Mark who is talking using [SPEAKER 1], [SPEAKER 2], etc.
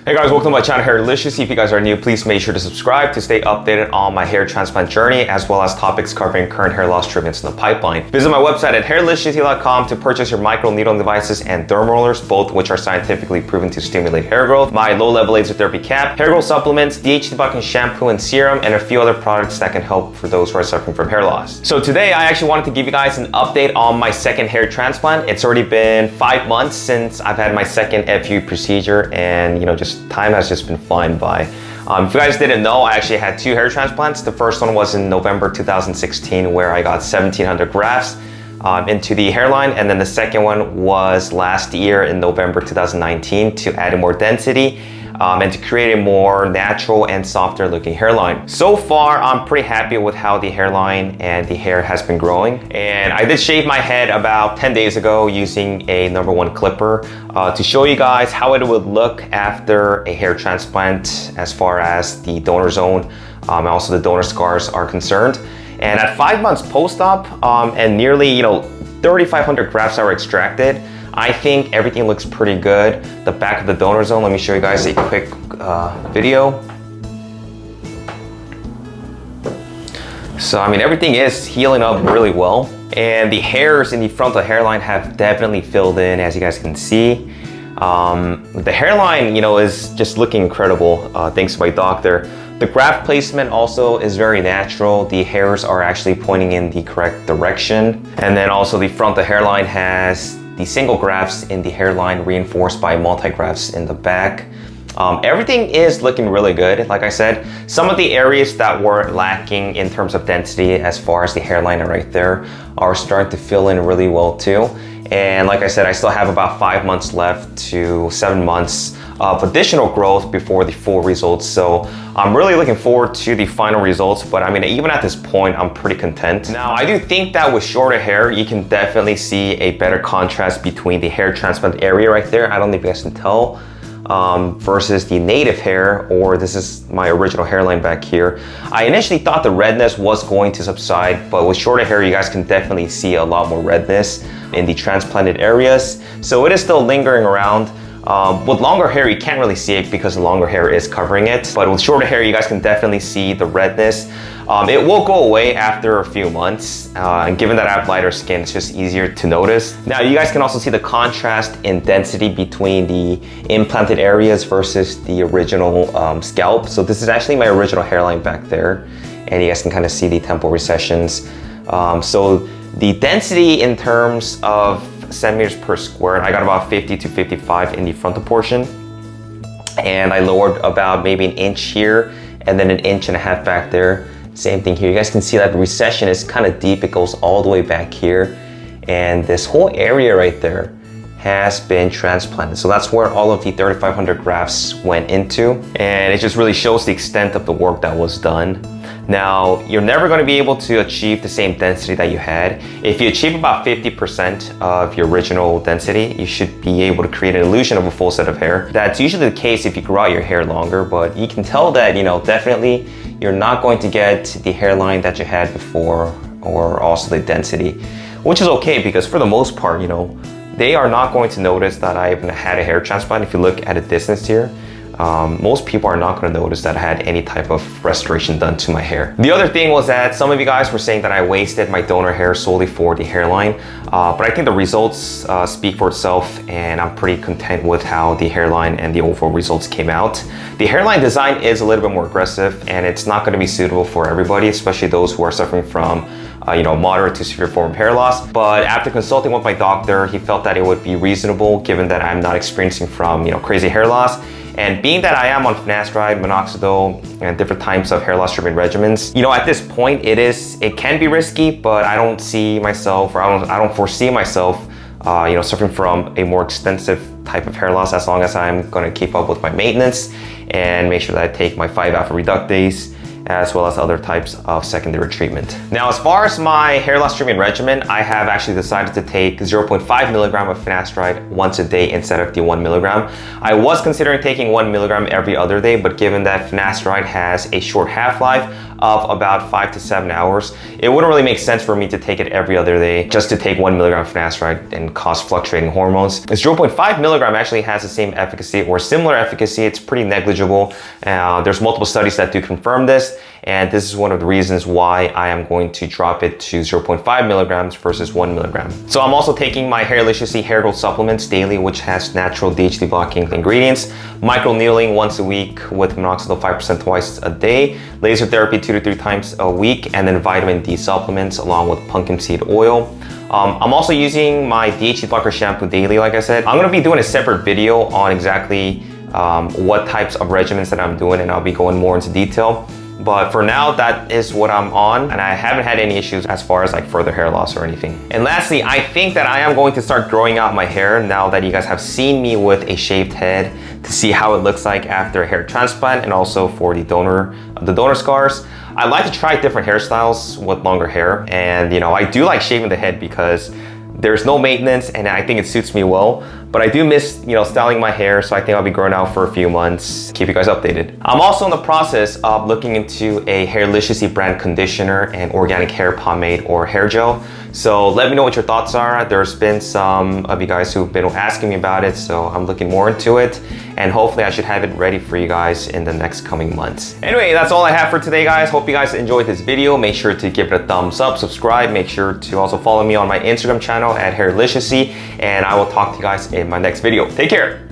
[SPEAKER 1] Hey guys, welcome to my channel Hairlicious. If you guys are new, please make sure to subscribe to stay updated on my hair transplant journey, as well as topics covering current hair loss treatments in the pipeline. Visit my website at hairliciously.com to purchase your microneedling devices and dermal rollers, both which are scientifically proven to stimulate hair growth, my low-level laser therapy cap, hair growth supplements, DHT bucking shampoo and serum, and a few other products that can help for those who are suffering from hair loss. So today, I actually wanted to give you guys an update on my second hair transplant. It's already been 5 months since I've had my second FU procedure, and just time has just been flying by. If you guys didn't know, I actually had 2 hair transplants. The first one was in November 2016, where I got 1,700 grafts into the hairline, and then the second one was last year in November 2019 to add more density and to create a more natural and softer looking hairline. So far, I'm pretty happy with how the hairline and the hair has been growing. And I did shave my head about 10 days ago using a #1 clipper to show you guys how it would look after a hair transplant as far as the donor zone and also the donor scars are concerned. And at 5 months post-op and nearly 3,500 grafts that were extracted, I think everything looks pretty good. The back of the donor zone, let me show you guys a quick video. So everything is healing up really well. And the hairs in the front of the hairline have definitely filled in, as you guys can see. The hairline, is just looking incredible, thanks to my doctor. The graft placement also is very natural. The hairs are actually pointing in the correct direction. And then also the front of the hairline has the single grafts in the hairline reinforced by multi-grafts in the back. Everything is looking really good. Like I said, some of the areas that were lacking in terms of density as far as the hairline right there are starting to fill in really well too. And like I said, I still have about 5 months left to 7 months of additional growth before the full results. So I'm really looking forward to the final results, but even at this point, I'm pretty content. Now, I do think that with shorter hair, you can definitely see a better contrast between the hair transplant area right there. I don't know if you guys can tell. Versus the native hair, or this is my original hairline back here. I initially thought the redness was going to subside, but with shorter hair, you guys can definitely see a lot more redness in the transplanted areas. So it is still lingering around. With longer hair, you can't really see it because the longer hair is covering it. But with shorter hair, you guys can definitely see the redness. It will go away after a few months. And given that I have lighter skin, it's just easier to notice. Now, you guys can also see the contrast in density between the implanted areas versus the original scalp. So this is actually my original hairline back there. And you guys can kind of see the temporal recessions. So the density in terms of centimeters per square, I got about 50 to 55 in the frontal portion, and I lowered about maybe 1 inch here and then 1.5 inches back there. Same thing here. You guys can see that the recession is kind of deep. It goes all the way back here, and this whole area right there has been transplanted. So that's where all of the 3,500 grafts went into, and it just really shows the extent of the work that was done. Now, you're never going to be able to achieve the same density that you had. If you achieve about 50% of your original density, you should be able to create an illusion of a full set of hair. That's usually the case if you grow out your hair longer, but you can tell that, definitely you're not going to get the hairline that you had before, or also the density, which is okay because for the most part, they are not going to notice that I even had a hair transplant. If you look at a distance here, most people are not going to notice that I had any type of restoration done to my hair. The other thing was that some of you guys were saying that I wasted my donor hair solely for the hairline, but I think the results speak for itself, and I'm pretty content with how the hairline and the overall results came out. The hairline design is a little bit more aggressive, and it's not going to be suitable for everybody, especially those who are suffering from moderate to severe form of hair loss. But after consulting with my doctor, he felt that it would be reasonable given that I'm not experiencing from crazy hair loss. And being that I am on finasteride, minoxidil, and different types of hair loss treatment regimens, at this point it can be risky, but I don't see myself, or I don't foresee myself, suffering from a more extensive type of hair loss, as long as I'm going to keep up with my maintenance and make sure that I take my 5-alpha reductase, as well as other types of secondary treatment. Now, as far as my hair loss treatment regimen, I have actually decided to take 0.5 milligram of finasteride once a day instead of the 1 milligram. I was considering taking 1 milligram every other day, but given that finasteride has a short half-life, of about 5 to 7 hours. It wouldn't really make sense for me to take it every other day just to take 1 milligram of finasteride and cause fluctuating hormones. This 0.5 milligram actually has the same efficacy or similar efficacy. It's pretty negligible. There's multiple studies that do confirm this, and this is one of the reasons why I am going to drop it to 0.5 milligrams versus 1 milligram. So I'm also taking my Hairliciously hair growth supplements daily, which has natural DHT blocking ingredients, microneedling once a week with Minoxidil 5% twice a day, laser therapy 2 to 3 times a week, and then vitamin D supplements along with pumpkin seed oil. I'm also using my DHT blocker shampoo daily, like I said. I'm gonna be doing a separate video on exactly what types of regimens that I'm doing, and I'll be going more into detail. But for now, that is what I'm on, and I haven't had any issues as far as like further hair loss or anything. And lastly, I think that I am going to start growing out my hair now that you guys have seen me with a shaved head, to see how it looks like after a hair transplant, and also for the donor scars. I like to try different hairstyles with longer hair, and you know, I do like shaving the head because there's no maintenance and I think it suits me well. But I do miss, you know, styling my hair, so I think I'll be growing out for a few months. Keep you guys updated. I'm also in the process of looking into a Hairliciously brand conditioner and organic hair pomade or hair gel. So let me know what your thoughts are. There's been some of you guys who've been asking me about it, so I'm looking more into it. And hopefully I should have it ready for you guys in the next coming months. Anyway, that's all I have for today, guys. Hope you guys enjoyed this video. Make sure to give it a thumbs up, subscribe. Make sure to also follow me on my Instagram channel at Hairliciously, and I will talk to you guys in my next video. Take care.